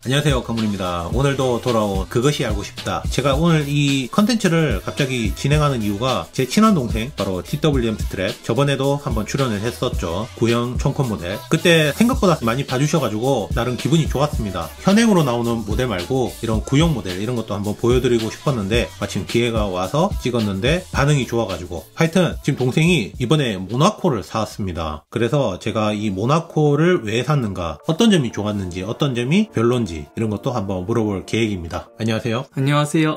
안녕하세요, 가문입니다. 오늘도 돌아온 그것이 알고 싶다. 제가 오늘 이 컨텐츠를 갑자기 진행하는 이유가 제 친한 동생 바로 TWM 스트랩, 저번에도 한번 출연을 했었죠. 구형 총콘 모델. 그때 생각보다 많이 봐주셔가지고 나름 기분이 좋았습니다. 현행으로 나오는 모델 말고 이런 구형 모델 이런 것도 한번 보여드리고 싶었는데 마침 기회가 와서 찍었는데 반응이 좋아가지고, 하여튼 지금 동생이 이번에 모나코를 사왔습니다. 그래서 제가 이 모나코를 왜 샀는가, 어떤 점이 좋았는지 어떤 점이 별론지 이런 것도 한번 물어볼 계획입니다. 안녕하세요. 안녕하세요.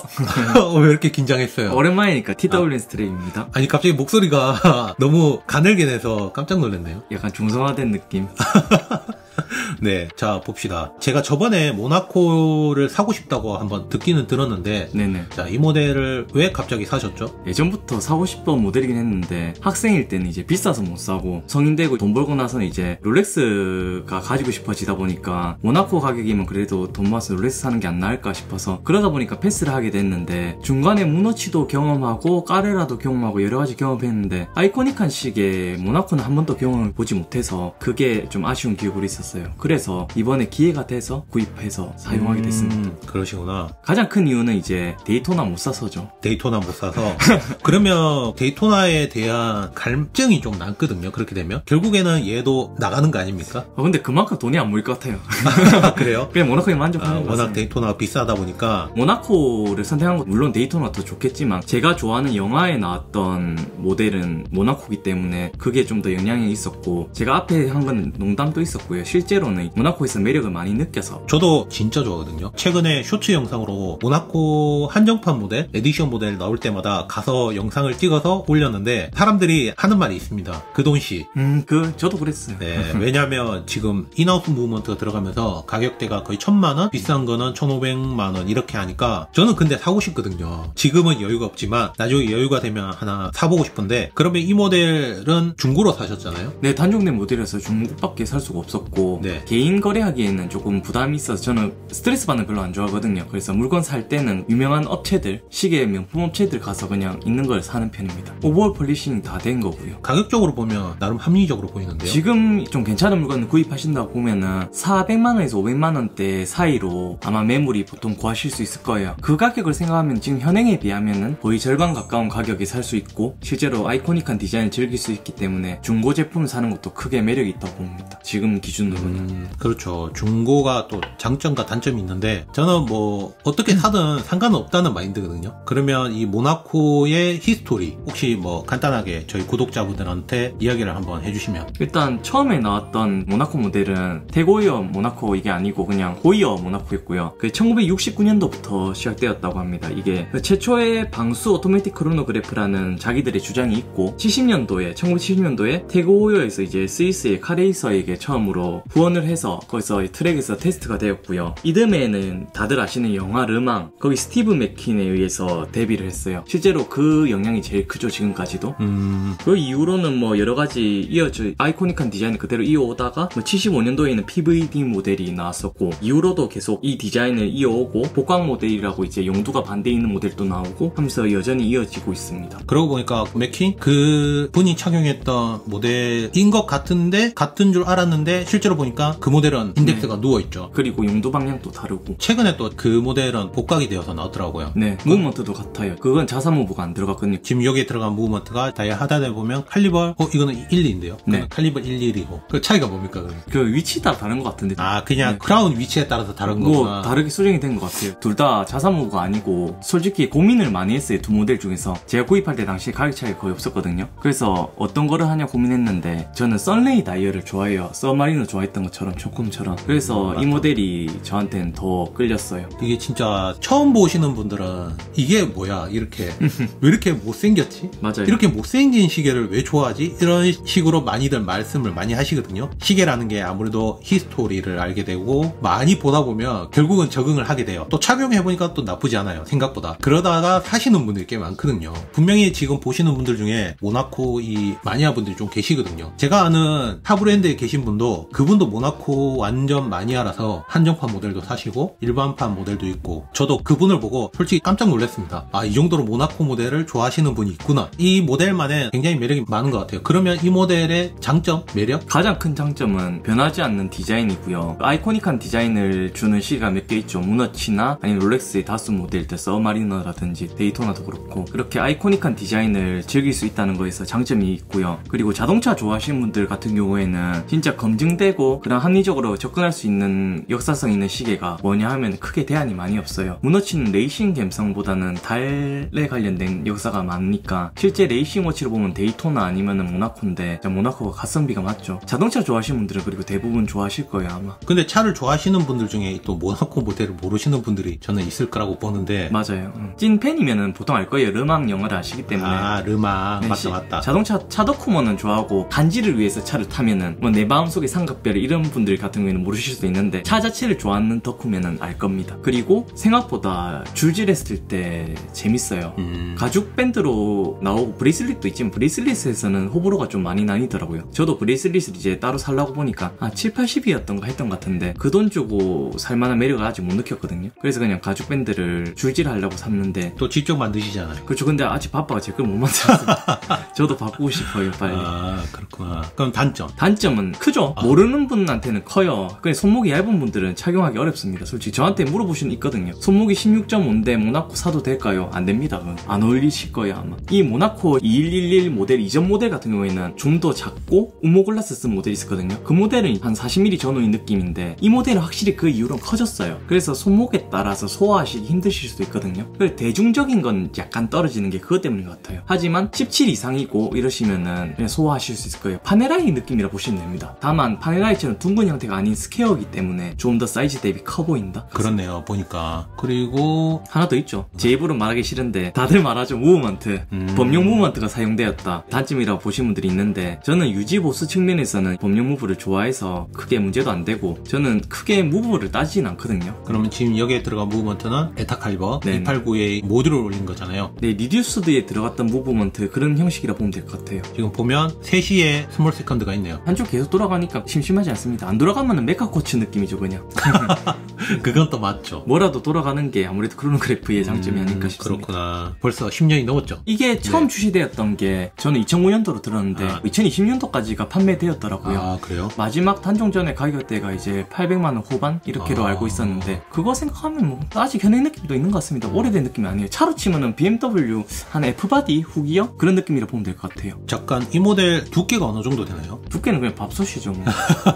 왜 이렇게 긴장했어요? 오랜만이니까 TWM 스트레이입니다. 아니 갑자기 목소리가 너무 가늘게 내서 깜짝 놀랐네요. 약간 중성화된 느낌. 네, 자 봅시다. 제가 저번에 모나코를 사고 싶다고 한번 듣기는 들었는데, 네네. 자, 이 모델을 왜 갑자기 사셨죠? 예전부터 사고 싶던 모델이긴 했는데 학생일 때는 이제 비싸서 못 사고, 성인 되고 돈 벌고 나서는 이제 롤렉스가 가지고 싶어지다 보니까 모나코 가격이면 그래도 돈 모아서 롤렉스 사는 게 안 나을까 싶어서 그러다 보니까 패스를 하게 됐는데, 중간에 무너치도 경험하고 까레라도 경험하고 여러가지 경험했는데 아이코닉한 시계 모나코는 한 번도 경험을 보지 못해서 그게 좀 아쉬운 기억이 있었어요. 그래서 이번에 기회가 돼서 구입해서 사용하게 됐습니다. 그러시구나. 가장 큰 이유는 이제 데이토나 못 사서죠. 데이토나 못 사서. 그러면 데이토나에 대한 갈증이 좀 남거든요. 그렇게 되면 결국에는 얘도 나가는 거 아닙니까? 근데 그만큼 돈이 안 모일 것 같아요. 그래요? 그냥 모나코에 만족하는 것 워낙 같습니다. 데이토나가 비싸다 보니까. 모나코를 선택한 건 물론 데이토나가 더 좋겠지만 제가 좋아하는 영화에 나왔던 모델은 모나코기 때문에 그게 좀 더 영향이 있었고, 제가 앞에 한 건 농담도 있었고요. 실제로는 모나코에서 매력을 많이 느껴서. 저도 진짜 좋아하거든요. 최근에 쇼츠 영상으로 모나코 한정판 모델, 에디션 모델 나올 때마다 가서 영상을 찍어서 올렸는데 사람들이 하는 말이 있습니다. 그 돈씨. 저도 그랬어요. 네, 왜냐면 지금 인하우스 무브먼트가 들어가면서 가격대가 거의 1000만원? 비싼 거는 1500만원 이렇게 하니까 저는 근데 사고 싶거든요. 지금은 여유가 없지만 나중에 여유가 되면 하나 사보고 싶은데, 그러면 이 모델은 중고로 사셨잖아요? 네, 단종된 모델이라서 중국밖에 살 수가 없었고, 네. 개인 거래하기에는 조금 부담이 있어서 저는 스트레스 받는 거 별로 안 좋아하거든요. 그래서 물건 살 때는 유명한 업체들, 시계 명품 업체들 가서 그냥 있는 걸 사는 편입니다. 오버홀 폴리싱 다 된 거고요. 가격적으로 보면 나름 합리적으로 보이는데요. 지금 좀 괜찮은 물건을 구입하신다고 보면은 400만원에서 500만원대 사이로 아마 매물이 보통 구하실 수 있을 거예요. 그 가격을 생각하면 지금 현행에 비하면은 거의 절반 가까운 가격에 살 수 있고, 실제로 아이코닉한 디자인을 즐길 수 있기 때문에 중고 제품을 사는 것도 크게 매력이 있다고 봅니다. 지금 기준으로는. 그렇죠. 중고가 또 장점과 단점이 있는데, 저는 뭐 어떻게 사든 상관은 없다는 마인드거든요. 그러면 이 모나코의 히스토리 혹시 뭐 간단하게 저희 구독자분들한테 이야기를 한번 해주시면. 일단 처음에 나왔던 모나코 모델은 대고이어 모나코 이게 아니고 그냥 고이어 모나코였고요. 그 1969년도부터 시작되었다고 합니다. 이게 최초의 방수 오토매틱 크로노그래프라는 자기들의 주장이 있고, 1970년도에 태고이어에서 이제 스위스의 카레이서에게 처음으로 후원을 해서 거기서 트랙에서 테스트가 되었고요. 이듬해에는 다들 아시는 영화 르망, 거기 스티브 맥퀸에 의해서 데뷔를 했어요. 실제로 그 영향이 제일 크죠, 지금까지도. 그 이후로는 뭐 여러가지 이어져 아이코닉한 디자인을 그대로 이어오다가 75년도에는 PVD 모델이 나왔었고, 이후로도 계속 이 디자인을 이어오고 복강 모델이라고 이제 용두가 반대에 있는 모델도 나오고 하면서 여전히 이어지고 있습니다. 그러고 보니까 맥퀸 그 분이 착용했던 모델인 것 같은데, 같은 줄 알았는데 실제로 보니까 그 모델은 인덱스가 누워있죠. 그리고 용두 방향도 다르고. 최근에 또 그 모델은 복각이 되어서 나왔더라고요. 네, 무브먼트도 같아요. 그건 자사 무브가 안 들어갔거든요. 지금 여기에 들어간 무브먼트가 다이아 하단에 보면 칼리버, 이거는 12인데요. 네. 칼리버 11이고. 그 차이가 뭡니까 그러면? 그 위치 따라 다른 것 같은데. 그냥 네. 크라운 위치에 따라서 다른 뭐 거구나. 다르게 수정이 된 것 같아요. 둘 다 자사 무브가 아니고, 솔직히 고민을 많이 했어요. 두 모델 중에서. 제가 구입할 때 당시에 가격 차이가 거의 없었거든요. 그래서 어떤 거를 하냐 고민했는데, 저는 썬레이 다이얼을 좋아해요. 서마리너 좋아했던 것처럼, 조금처럼. 그래서 이 모델이 저한테는 더 끌렸어요. 이게 진짜 처음 보시는 분들은 이게 뭐야 이렇게 왜 이렇게 못생겼지? 맞아요. 이렇게 못생긴 시계를 왜 좋아하지? 이런 식으로 많이들 말씀을 많이 하시거든요. 시계라는 게 아무래도 히스토리를 알게 되고 많이 보다 보면 결국은 적응을 하게 돼요. 또 착용해보니까 또 나쁘지 않아요, 생각보다. 그러다가 사시는 분들이 꽤 많거든요. 분명히 지금 보시는 분들 중에 모나코 이 마니아 분들이 좀 계시거든요. 제가 아는 타 브랜드에 계신 분도 그 그분도 모나코 완전 마니아라서 한정판 모델도 사시고 일반판 모델도 있고, 저도 그분을 보고 솔직히 깜짝 놀랐습니다. 아, 이 정도로 모나코 모델을 좋아하시는 분이 있구나. 이 모델만에 굉장히 매력이 많은 것 같아요. 그러면 이 모델의 장점, 매력? 가장 큰 장점은 변하지 않는 디자인이고요. 아이코닉한 디자인을 주는 시가 몇 개 있죠. 무너치나 아니면 롤렉스의 다수 모델들, 서마리너라든지 데이토나도 그렇고, 그렇게 아이코닉한 디자인을 즐길 수 있다는 거에서 장점이 있고요. 그리고 자동차 좋아하시는 분들 같은 경우에는 진짜 검증되고 그런 합리적으로 접근할 수 있는 역사성 있는 시계가 뭐냐 하면 크게 대안이 많이 없어요. 무너치는 레이싱 감성보다는 달에 관련된 역사가 많으니까 실제 레이싱 워치를 보면 데이토나 아니면 모나코인데 모나코가 가성비가 맞죠. 자동차 좋아하시는 분들은 그리고 대부분 좋아하실 거예요 아마. 근데 차를 좋아하시는 분들 중에 또 모나코 모델을 모르시는 분들이 저는 있을 거라고 보는데. 맞아요. 찐팬이면은 보통 알 거예요. 르망 영어를 아시기 때문에. 아, 르망. 네, 맞다. 자동차 차도쿠먼은 좋아하고 간지를 위해서 차를 타면은 뭐 내 마음속의 삼각별 이런 분들 같은 경우에는 모르실 수도 있는데 차 자체를 좋아하는 덕후면은 알 겁니다. 그리고 생각보다 줄질했을 때 재밌어요. 가죽 밴드로 나오고 브레이슬릿도 있지만 브레이슬릿에서는 호불호가 좀 많이 나뉘더라고요. 저도 브레이슬릿을 이제 따로 살라고 보니까 7, 80이었던가 했던 것 같은데 그 돈 주고 살만한 매력을 아직 못 느꼈거든요. 그래서 그냥 가죽 밴드를 줄질하려고 샀는데. 또 직접 만드시잖아요. 그렇죠. 근데 아직 바빠가 제 걸 못 만들었어요. 저도 바꾸고 싶어요 빨리. 아, 그렇구나. 그럼 단점? 단점은 크죠. 모르는 분한테는 커요. 그래 손목이 얇은 분들은 착용하기 어렵습니다. 솔직히 저한테 물어보시는 있거든요. 손목이 16.5인데 모나코 사도 될까요? 안 됩니다. 그건 안 어울리실 거예요 아마. 이 모나코 2111 모델 이전 모델 같은 경우에는 좀 더 작고 우모글라스 쓴 모델이 있었거든요. 그 모델은 한 40mm 전후인 느낌인데 이 모델은 확실히 그 이후로는 커졌어요. 그래서 손목에 따라서 소화하시기 힘드실 수도 있거든요. 그래 대중적인 건 약간 떨어지는 게 그것 때문인 것 같아요. 하지만 17 이상이고 이러시면은 그냥 소화하실 수 있을 거예요. 파네라이 느낌이라 보시면 됩니다. 다만 파네라이처럼 둥근 형태가 아닌 스퀘어이기 때문에 좀 더 사이즈 대비 커 보인다. 그렇네요 보니까. 그리고 하나 더 있죠. 제 입으로 말하기 싫은데 다들 말하죠. 무브먼트. 범용 무브먼트가 사용되었다. 단점이라고 보시는 분들이 있는데 저는 유지 보수 측면에서는 범용 무브를 좋아해서 크게 문제도 안 되고 저는 크게 무브를 따지진 않거든요. 그러면 지금 여기에 들어간 무브먼트는 에타칼리버 네네. 289의 모듈을 올린 거잖아요. 네, 리듀스드에 들어갔던 무브먼트 그런 형식이라 보면 될 것 같아요. 지금 보면 3시에 스몰 세컨드가 있네요. 한쪽 계속 돌아가니까 심심하지 않습니다. 안 돌아가면 메카코츠 느낌이죠 그냥. 그건 또 맞죠. 뭐라도 돌아가는 게 아무래도 크로노그래프의 장점이 아닐까 싶습니다. 그렇구나. 벌써 10년이 넘었죠. 이게 처음 출시되었던 게 저는 2005년도로 들었는데 2020년도까지가 판매되었더라고요. 아, 그래요? 마지막 단종 전에 가격대가 이제 800만원 후반 이렇게로 알고 있었는데 그거 생각하면 뭐 아직 현행 느낌도 있는 것 같습니다. 오래된 느낌이 아니에요. 차로 치면은 BMW 한 F바디 후기형 그런 느낌이라 보면 될 것 같아요. 잠깐 이 모델 두께가 어느 정도 되나요? 두께는 그냥 밥솥이죠 뭐.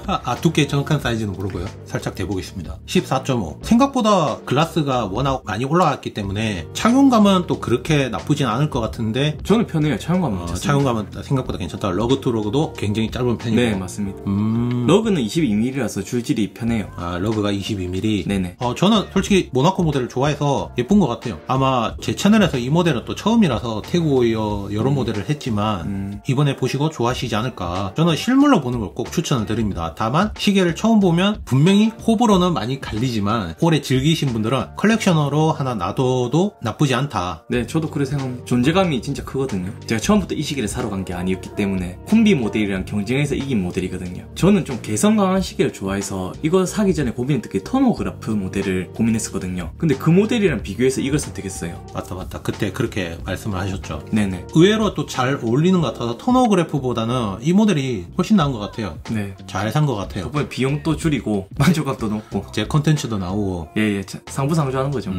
아, 두께 정확한 사이즈는 모르고요. 살짝 대보겠습니다. 14.5. 생각보다 글라스가 워낙 많이 올라갔기 때문에 착용감은 또 그렇게 나쁘진 않을 것 같은데 저는 편해요. 착용감은 괜찮습니다. 착용감은 생각보다 괜찮다. 러그 투 러그도 굉장히 짧은 편이고. 네, 맞습니다. 러그는 22mm라서 줄질이 편해요. 아, 러그가 22mm. 네네. 저는 솔직히 모나코 모델을 좋아해서 예쁜 것 같아요. 아마 제 채널에서 이 모델은 또 처음이라서 태그오이어 여러 모델을 했지만 이번에 보시고 좋아하시지 않을까. 저는 실물로 보는 걸 꼭 추천을 드립니다. 다만 시계를 처음 보면 분명히 호불호는 많이 갈리지만 오래 즐기신 분들은 컬렉셔너로 하나 놔둬도 나쁘지 않다. 네, 저도 그렇게 생각합니다. 존재감이 진짜 크거든요. 제가 처음부터 이 시계를 사러 간 게 아니었기 때문에 콤비 모델이랑 경쟁해서 이긴 모델이거든요. 저는 좀 개성 강한 시계를 좋아해서 이거 사기 전에 고민했던 게 토노그래프 모델을 고민했었거든요. 근데 그 모델이랑 비교해서 이걸 선택했어요. 맞다. 그때 그렇게 말씀을 하셨죠. 네네. 의외로 또 잘 어울리는 것 같아서 토노그래프보다는 이 모델이 훨씬 나은 것 같아요. 네. 잘 산 것 같아요. 덕분에 비용도 줄이고 만족감도 높고 제 컨텐츠도 나오고. 예, 상부상조하는 거죠.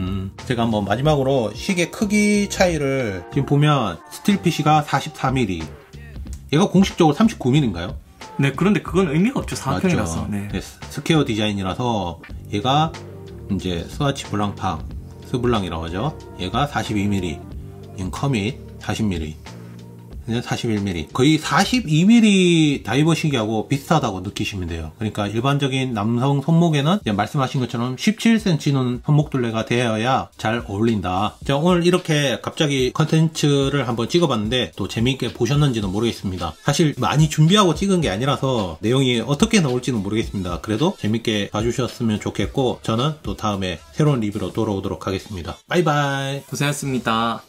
제가 한번 마지막으로 시계 크기 차이를 지금 보면 스틸핏이가 44mm, 얘가 공식적으로 39mm인가요? 네, 그런데 그건 의미가 없죠. 사각형이라서. 네. 네, 스퀘어 디자인이라서 얘가 이제 스와치 블랑팡, 스블랑이라고 하죠. 얘가 42mm, 얘는 커밋 40mm, 얘는 41mm. 거의 42mm 다이버 시계하고 비슷하다고 느끼시면 돼요. 그러니까 일반적인 남성 손목에는 이제 말씀하신 것처럼 17cm는 손목둘레가 되어야 잘 어울린다. 자, 오늘 이렇게 갑자기 컨텐츠를 한번 찍어봤는데 또 재미있게 보셨는지는 모르겠습니다. 사실 많이 준비하고 찍은 게 아니라서 내용이 어떻게 나올지는 모르겠습니다. 그래도 재밌게 봐주셨으면 좋겠고 저는 또 다음에 새로운 리뷰로 돌아오도록 하겠습니다. 바이바이. 고생하셨습니다.